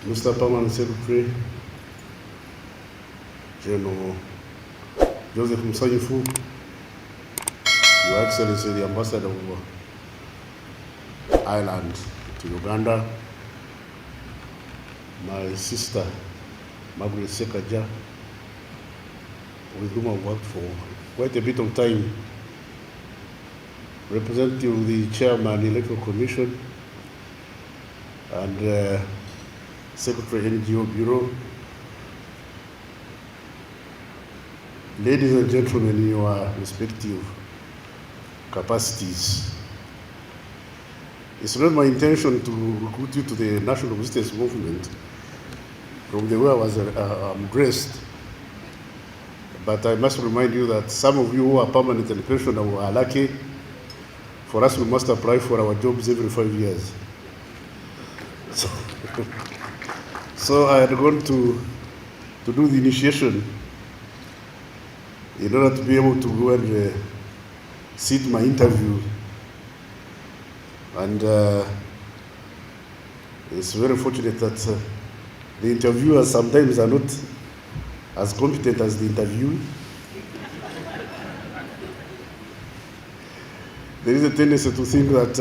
Mr. Permanent Secretary, General Joseph Musanyifu, Your Excellency the Ambassador of Ireland to Uganda, my sister Margaret Sekaja, with whom I've worked for quite a bit of time, representative of the Chairman Electoral Commission and Secretary NGO Bureau, ladies and gentlemen in your respective capacities. It's not my intention to recruit you to the national resistance movement from the way I was dressed, but I must remind you that some of you who are permanent and pensioners are lucky. For us, we must apply for our jobs every 5 years. So I had gone to do the initiation in order to be able to go and sit my interview. And it's very fortunate that the interviewers sometimes are not as competent as the interviewee. There is a tendency to think that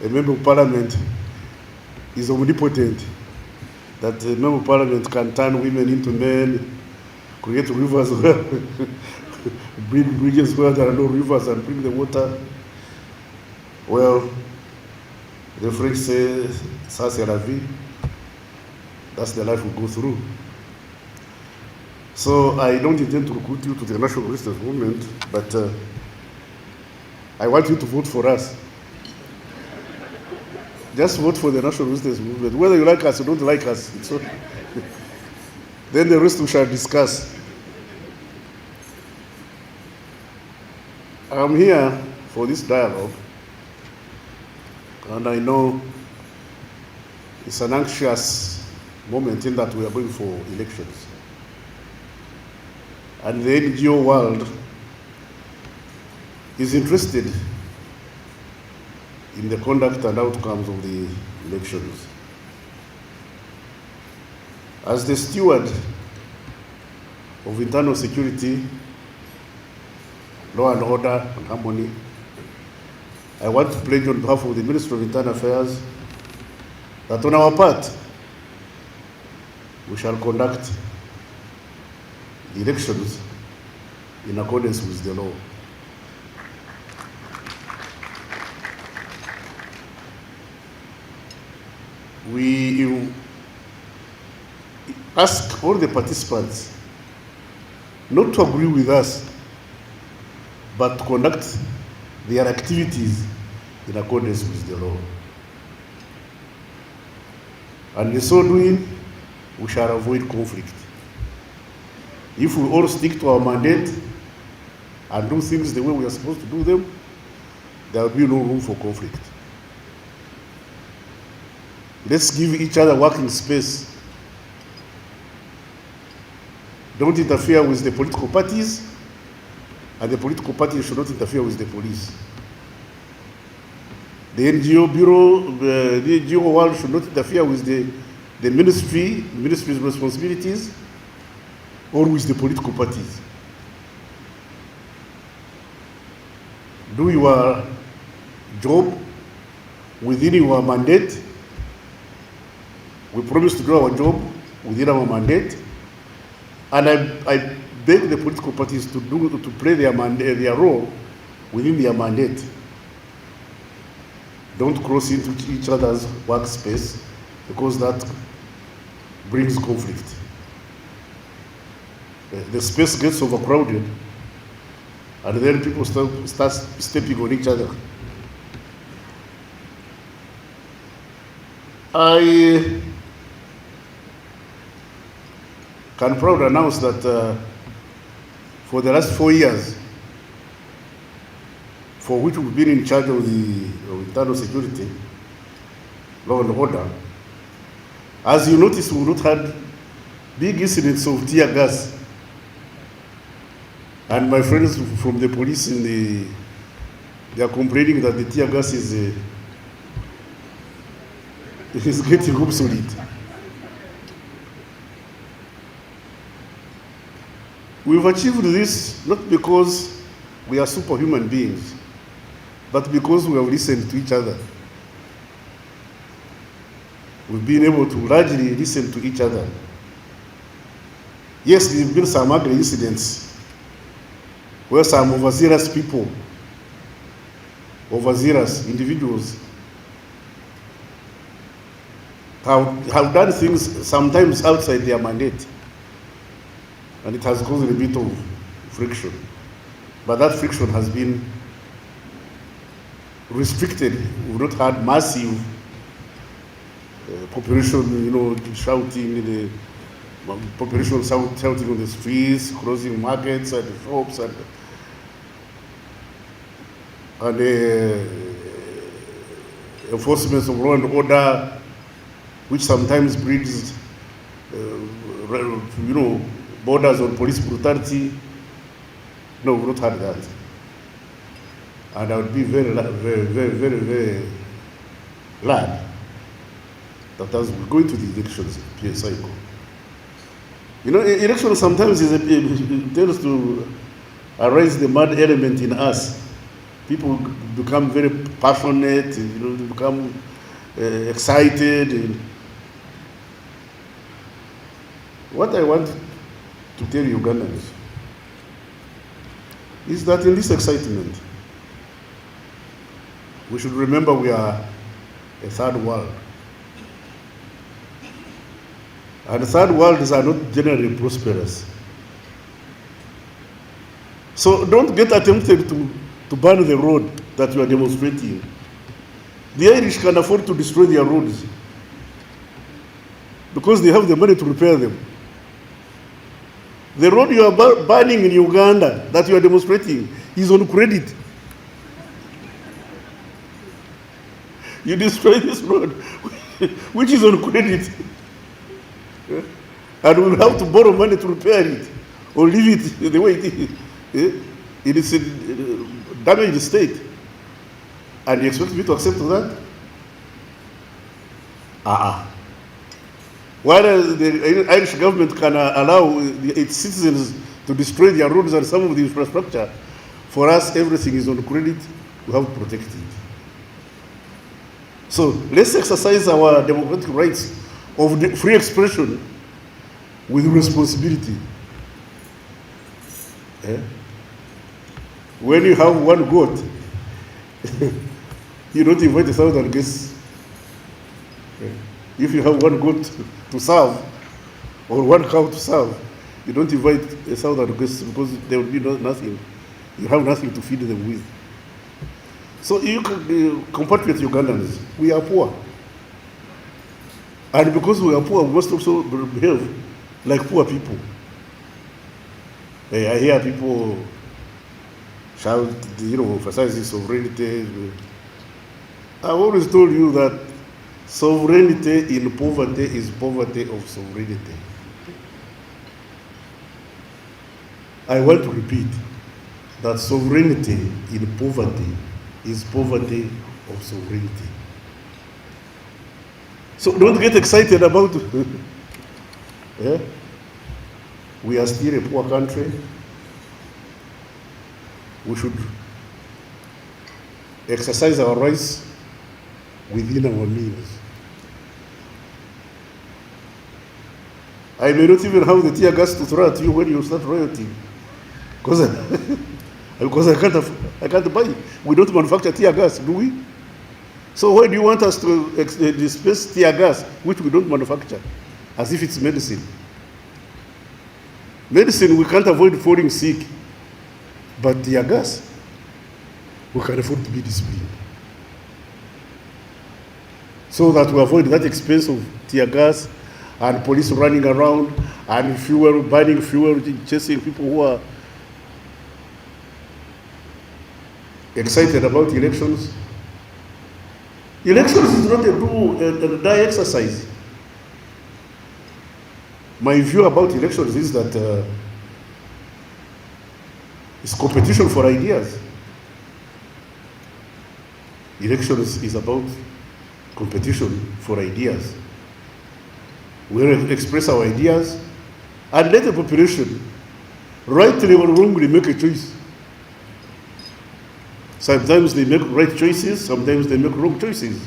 a member of parliament is omnipotent, that a member of parliament can turn women into men, create rivers, build bridges where there are no rivers and bring the water. Well, the French say, ça c'est la vie. That's the life we go through. So I don't intend to recruit you to the national resistance movement, but I want you to vote for us. Just vote for the national resistance movement. Whether you like us or don't like us, it's okay. Then the rest we shall discuss. I'm here for this dialogue, and I know it's an anxious moment in that we are going for elections. And the NGO world is interested in the conduct and outcomes of the elections. As the steward of internal security, law and order and harmony, I want to pledge on behalf of the Ministry of Internal Affairs that on our part, we shall conduct the elections in accordance with the law. We ask all the participants not to agree with us, but to conduct their activities in accordance with the law. And in so doing, we shall avoid conflict. If we all stick to our mandate and do things the way we are supposed to do them, there will be no room for conflict. Let's give each other working space. Don't interfere with the political parties, and the political parties should not interfere with the police. The NGO bureau, the NGO world should not interfere with the ministry's responsibilities, or with the political parties. Do your job within your mandate. We promise to do our job within our mandate, and I beg the political parties to play their role within their mandate. Don't cross into each other's workspace, because that brings conflict. The space gets overcrowded, and then people start stepping on each other. I can proudly announce that for the last 4 years, for which we've been in charge of the internal security, law and order, as you notice, we've not had big incidents of tear gas. And my friends from the police, they are complaining that the tear gas is is getting obsolete. We've achieved this not because we are superhuman beings, but because we have listened to each other. We've been able to largely listen to each other. Yes, there have been some ugly incidents where some overzealous people, overzealous individuals, have done things sometimes outside their mandate, and it has caused a bit of friction. But that friction has been restricted. We've not had massive population, shouting, the population shouting on the streets, closing markets and shops, and enforcement of law and order, which sometimes breeds, borders on police brutality. No, we've not had that. And I would be very, very, very, very, very glad that as we go into the elections cycle. Election sometimes it tends to arise the mad element in us. People become very passionate, they become excited. What I want to tell Ugandans is that in this excitement, we should remember we are a third world. And the third worlds are not generally prosperous. So don't get attempted to burn the road that you are demonstrating. The Irish can afford to destroy their roads because they have the money to repair them. The road you are burning in Uganda that you are demonstrating is on credit. You destroy this road, which is on credit. And we'll have to borrow money to repair it or leave it the way it is. It is a damaged state. And you expect me to accept that? While the Irish government can allow its citizens to destroy their roads and some of the infrastructure, for us everything is on credit, we have to protect it. So let's exercise our democratic rights of free expression with responsibility. When you have one goat, you don't invite 1,000 guests. If you have one goat to serve, or one cow to serve, you don't invite 1,000 guests because there will be nothing. You have nothing to feed them with. So you can compatriot Ugandans, we are poor. And because we are poor, we must also behave like poor people. I hear people shout, emphasizing sovereignty. I've always told you that sovereignty in poverty is poverty of sovereignty. I want to repeat that sovereignty in poverty is poverty of sovereignty. So don't get excited about it. We are still a poor country. We should exercise our rights within our means. I may not even have the tear gas to throw at you when you start rioting, because I can't buy it. We don't manufacture tear gas, do we? So why do you want us to dispense tear gas, which we don't manufacture, as if it's medicine? Medicine, we can't avoid falling sick, but tear gas, we can afford to be disciplined. So that we avoid that expense of tear gas and police running around and fuel, burning fuel, chasing people who are excited about elections. Elections is not a do and die exercise. My view about elections is that it's competition for ideas. Elections is about competition for ideas. We express our ideas and let the population, rightly or wrongly, make a choice. Sometimes they make right choices, sometimes they make wrong choices.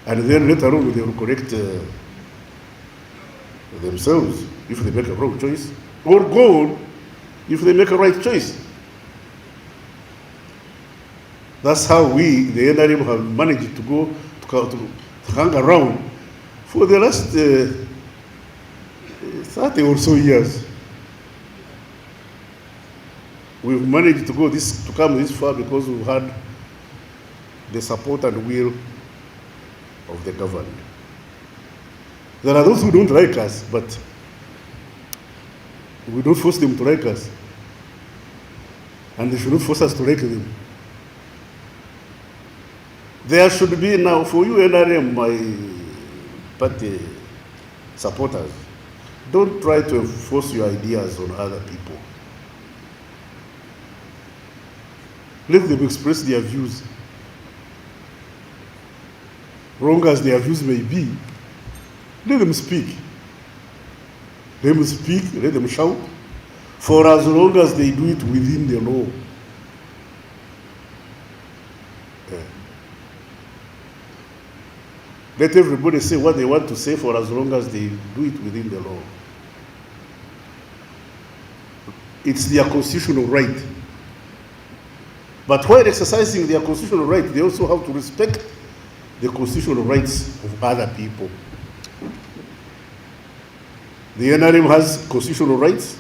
And then later on they will correct themselves if they make a wrong choice, or go on if they make a right choice. That's how we, the NRM, have managed to go to hang around for the last 30 or so years. We've managed to come this far because we've had the support and will of the governed. There are those who don't like us, but we don't force them to like us. And they should not force us to like them. There should be now, for you NRM, my party supporters, don't try to enforce your ideas on other people. Let them express their views. Wrong as their views may be, let them speak. Let them speak, let them shout, for as long as they do it within the law. Let everybody say what they want to say for as long as they do it within the law. It's their constitutional right. But while exercising their constitutional right, they also have to respect the constitutional rights of other people. The NRM has constitutional rights.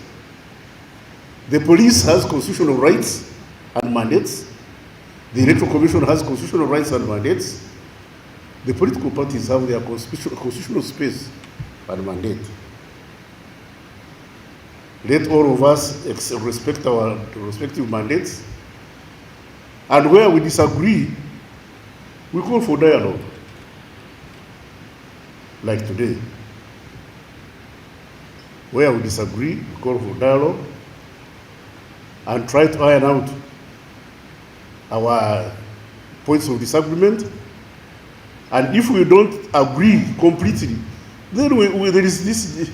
The police has constitutional rights and mandates. The Electoral Commission has constitutional rights and mandates. The political parties have their constitutional space and mandate. Let all of us respect our respective mandates. And where we disagree, we call for dialogue. Like today. Where we disagree, we call for dialogue and try to iron out our points of disagreement. And if we don't agree completely, then there is this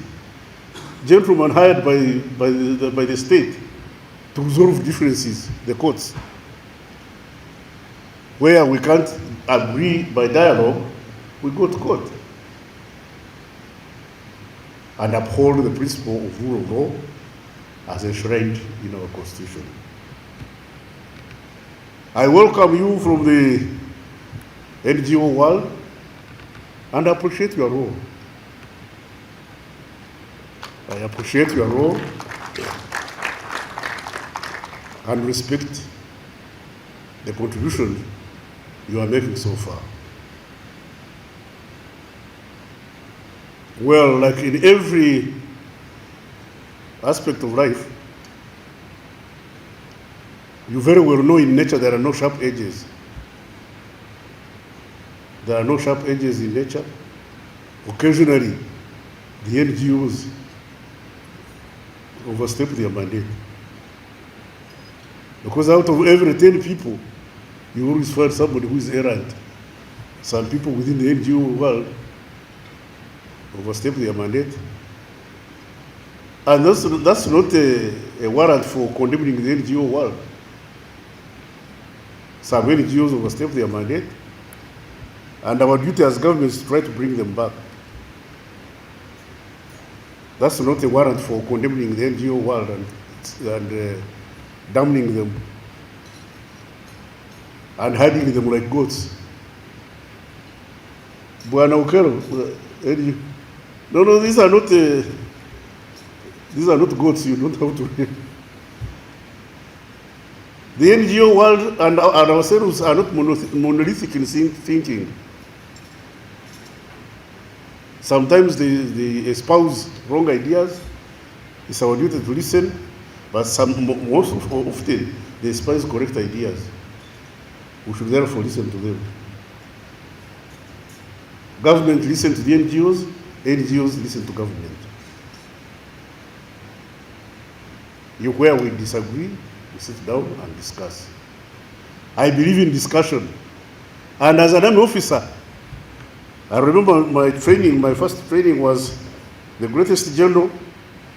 gentleman hired by the state to resolve differences, the courts. Where we can't agree by dialogue, we go to court and uphold the principle of rule of law as enshrined in our Constitution. I welcome you from the NGO world and appreciate your role. I appreciate your role and respect the contribution you are making so far. Well, like in every aspect of life, you very well know in nature there are no sharp edges. There are no sharp edges in nature. Occasionally, the NGOs overstep their mandate. Because out of every 10 people, you always find somebody who is errant. Some people within the NGO world overstep their mandate. And that's not a warrant for condemning the NGO world. Some NGOs overstep their mandate. And our duty as government is to try to bring them back. That's not a warrant for condemning the NGO world and damning them and hiding them like goats. Bwana Ukero, no, these are not goats. You don't have to. The NGO world and ourselves are not monolithic in thinking. Sometimes they espouse wrong ideas. It's our duty to listen, but most often they espouse correct ideas. We should therefore listen to them. Government listen to the NGOs, NGOs listen to government. Where we disagree, we sit down and discuss. I believe in discussion. And as an army officer, I remember my training, my first training was the greatest general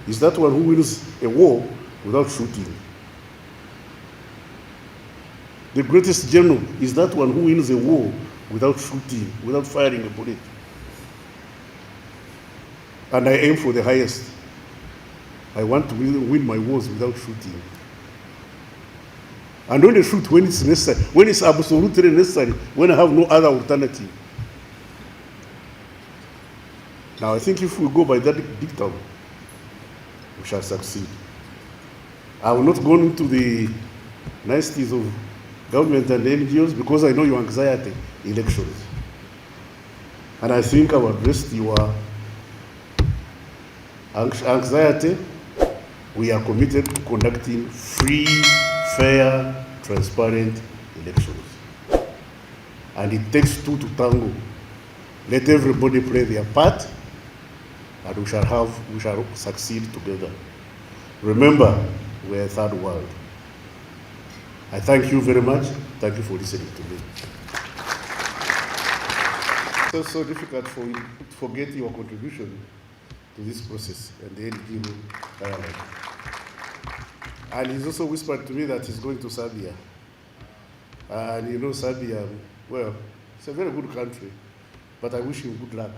is that one who wins a war without shooting. The greatest general is that one who wins a war without shooting, without firing a bullet. And I aim for the highest. I want to win my wars without shooting. And only shoot when it's necessary, when it's absolutely necessary, when I have no other alternative. Now I think if we go by that dictum, we shall succeed. I will not go into the niceties of government and NGOs because I know your anxiety, elections. And I think I've addressed your anxiety. We are committed to conducting free, fair, transparent elections. And it takes two to tango. Let everybody play their part, and we shall succeed together. Remember, we're a third world. I thank you very much. Thank you for listening to me. It's so difficult for you to forget your contribution to this process and the NGO dialogue. And he's also whispered to me that he's going to Serbia. And you know, Serbia, well, it's a very good country, but I wish him good luck.